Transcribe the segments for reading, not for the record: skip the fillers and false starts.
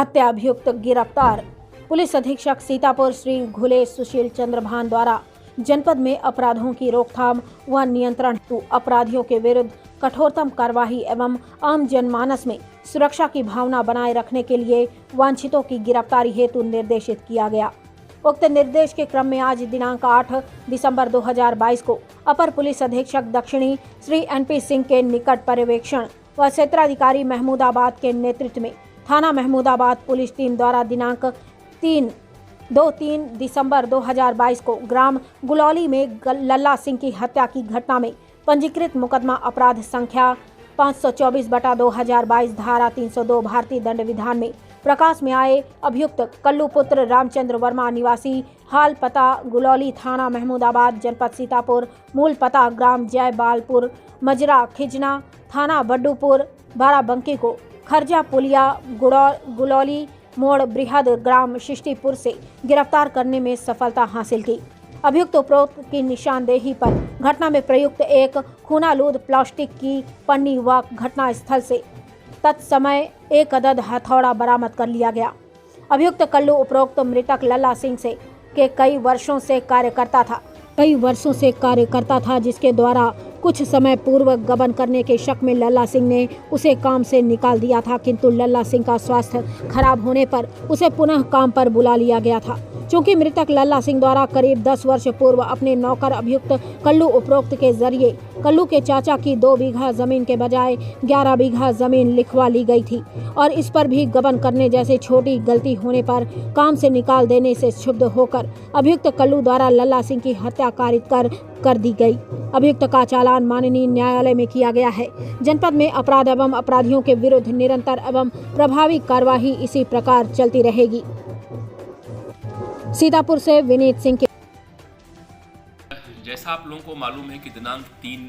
हत्या अभियुक्त गिरफ्तार। पुलिस अधीक्षक सीतापुर श्री घुले सुशील चंद्र भान द्वारा जनपद में अपराधों की रोकथाम व नियंत्रण हेतु अपराधियों के विरुद्ध कठोरतम कार्यवाही एवं आम जनमानस में सुरक्षा की भावना बनाए रखने के लिए वांछितों की गिरफ्तारी हेतु निर्देशित किया गया। उक्त निर्देश के क्रम में आज दिनांक 8 दिसंबर 2022 को अपर पुलिस अधीक्षक दक्षिणी श्री NP सिंह के निकट पर्यवेक्षण व क्षेत्राधिकारी महमूदाबाद के नेतृत्व में थाना महमूदाबाद पुलिस टीम द्वारा दिनांक 3 दिसंबर 2022 को ग्राम गुलौली में लल्ला सिंह की हत्या की घटना में पंजीकृत मुकदमा अपराध संख्या 524/2022 धारा 302 भारतीय दंड विधान में प्रकाश में आए अभियुक्त कल्लू पुत्र रामचंद्र वर्मा निवासी हाल पता गुलौली थाना महमूदाबाद जनपद सीतापुर मूल पता ग्राम जयबालपुर मजरा खिजना थाना बड्डूपुर बाराबंकी को खरजा पुलिया गुलौली मोड़ बृहद ग्राम शिष्टिपुर से गिरफ्तार करने में सफलता हासिल की। अभियुक्त उपरोक्त की निशानदेही पर घटना में प्रयुक्त एक खूनालूद प्लास्टिक की पन्नी व घटना स्थल से तत्समय एक अदद हथौड़ा बरामद कर लिया गया। अभियुक्त कल्लू उपरोक्त मृतक लल्ला सिंह से के कई वर्षों से कार्यकर्ता था जिसके द्वारा कुछ समय पूर्व गबन करने के शक में लल्ला सिंह ने उसे काम से निकाल दिया था, किंतु लल्ला सिंह का स्वास्थ्य खराब होने पर उसे पुनः काम पर बुला लिया गया था। चूंकि मृतक लल्ला सिंह द्वारा करीब 10 वर्ष पूर्व अपने नौकर अभियुक्त कल्लू उपरोक्त के जरिए कल्लू के चाचा की 2 बीघा जमीन के बजाय 11 बीघा जमीन लिखवा ली गई थी और इस पर भी गबन करने जैसे छोटी गलती होने पर काम से निकाल देने से क्षुब्ध होकर अभियुक्त कल्लू द्वारा लल्ला सिंह की हत्या कारित कर दी गई। अभियुक्त का चालान माननीय न्यायालय में किया गया है। जनपद में अपराध एवं अपराधियों के विरुद्ध निरंतर एवं प्रभावी कार्यवाही इसी प्रकार चलती रहेगी। सीतापुर से विनीत सिंह के। जैसा आप लोगों को मालूम है कि दिनांक 3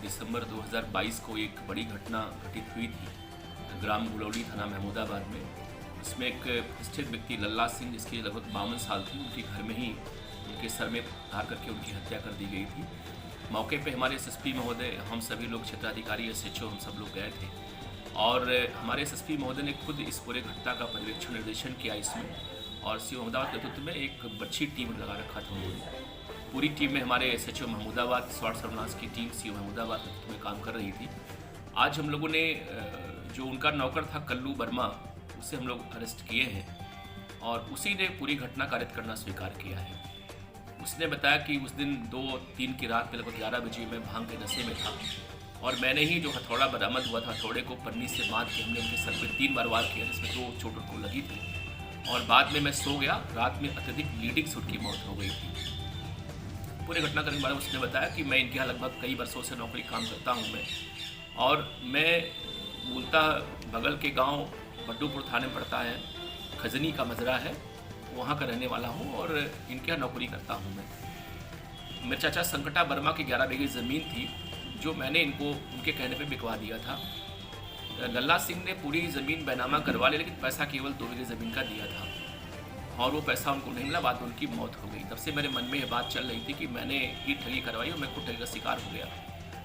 दिसंबर 2022 को एक बड़ी घटना घटित हुई थी ग्राम गुलौली थाना महमूदाबाद में। इसमें एक प्रतिष्ठित व्यक्ति लल्ला सिंह जिसकी लगभग 52 साल थी, उनके घर में ही उनके सर में प्रहार करके उनकी हत्या कर दी गई थी। मौके पे हमारे SSP महोदय, हम सभी लोग क्षेत्राधिकारी SHO हम सब लोग गए थे और हमारे SSP महोदय ने खुद इस पूरे घटना का पर्यवेक्षण निर्देशन किया इसमें, और CO महमूदाबाद नेतृत्व में एक बड़ी टीम लगा रखा था उन्होंने। पूरी टीम में हमारे SHO महमूदाबाद स्वास्थ्य सर्वनाश की टीम CO महमूदाबाद नेतृत्व में काम कर रही थी। आज हम लोगों ने जो उनका नौकर था कल्लू वर्मा, उसे हम लोग अरेस्ट किए हैं और उसी ने पूरी घटना कारित करना स्वीकार किया है। उसने बताया कि उस दिन 2-3 की रात में लगभग 11 बजे मैं भांग के नशे में था और मैंने ही जो हथौड़ा बरामद हुआ था, हथौड़े को पन्नी से बांध के हमने उनके सर पे 3 बार वार किया, जिसमें 2 चोट उनको लगी थी और बाद में मैं सो गया। रात में अत्यधिक ब्लीडिंग से उनकी मौत हो गई थी। पूरे घटना करने के बारे में उसने बताया कि मैं इनके यहाँ लगभग कई वर्षों से नौकरी काम करता हूँ मैं, और मैं मूलतः बगल के गाँव बड्डूपुर थाने में पड़ता है, खजनी का मजरा है, वहाँ का रहने वाला हूँ और इनके यहाँ नौकरी करता हूँ मैं। मेरे चाचा संकटा वर्मा की 11 बीघे ज़मीन थी जो मैंने इनको उनके कहने पे बिकवा दिया था। लल्ला सिंह ने पूरी ज़मीन बैनामा करवा ली, लेकिन पैसा केवल 2 बीघे ज़मीन का दिया था और वो पैसा उनको नहीं मिला। बाद में उनकी मौत हो गई। तब से मेरे मन में ये बात चल रही थी कि मैंने ही ठगी करवाई और मैं खुद ठगी का शिकार हो गया।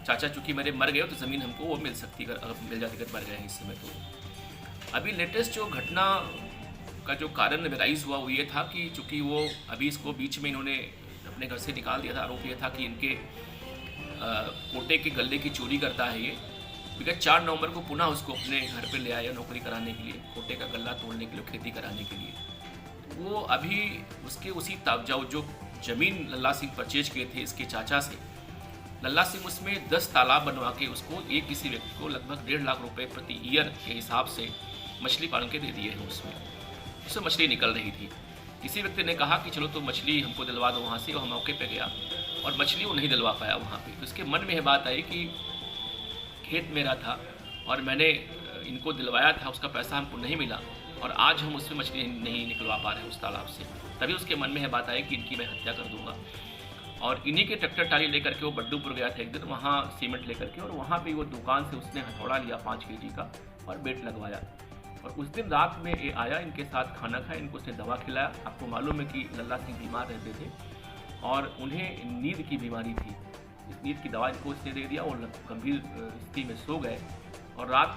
चाचा चूँकि मेरे मर गए तो ज़मीन हमको वो मिल सकती, अगर मिल जाती, अगर मर गए हैं इस समय। तो अभी लेटेस्ट जो घटना का जो कारण राइज हुआ वो ये था कि चूँकि वो अभी इसको बीच में इन्होंने अपने घर से निकाल दिया था। आरोप ये था कि इनके कोटे के गले की चोरी करता है ये, क्योंकि 4 नवंबर को पुनः उसको अपने घर पे ले आया नौकरी कराने के लिए, कोटे का गला तोड़ने के लिए, खेती कराने के लिए। वो अभी उसके उसी जो ज़मीन लल्ला सिंह परचेज किए थे इसके चाचा से, लल्ला सिंह उसमें 10 तालाब बनवा के उसको एक किसी व्यक्ति को लगभग 1.5 लाख रुपये प्रति ईयर के हिसाब से मछली पालन के दे दिए हैं। उसमें मछली निकल रही थी। किसी व्यक्ति ने कहा कि चलो तो मछली हमको दिलवा दो वहाँ से, और मौके पे गया और मछली वो नहीं दिलवा पाया वहाँ पे। तो उसके मन में यह बात आई कि खेत मेरा था और मैंने इनको दिलवाया था, उसका पैसा हमको नहीं मिला और आज हम उसमें मछली नहीं निकलवा पा रहे हैं उस तालाब से। तभी उसके मन में यह बात आई कि इनकी मैं हत्या कर दूँगा। और इन्हीं के ट्रैक्टर टाली लेकर के वो बड्डूपुर गया था एक दिन, वहाँ सीमेंट लेकर के, और वहाँ पर वो दुकान से उसने हथौड़ा लिया 5 kg का और बेट लगवाया। और उस दिन रात में ये आया, इनके साथ खाना खाया, इनको उसने दवा खिलाया। आपको मालूम है कि लल्ला सिंह बीमार रहते थे और उन्हें नींद की बीमारी थी। इस नींद की दवा इनको उसने दे दिया और गंभीर स्थिति में सो गए और रात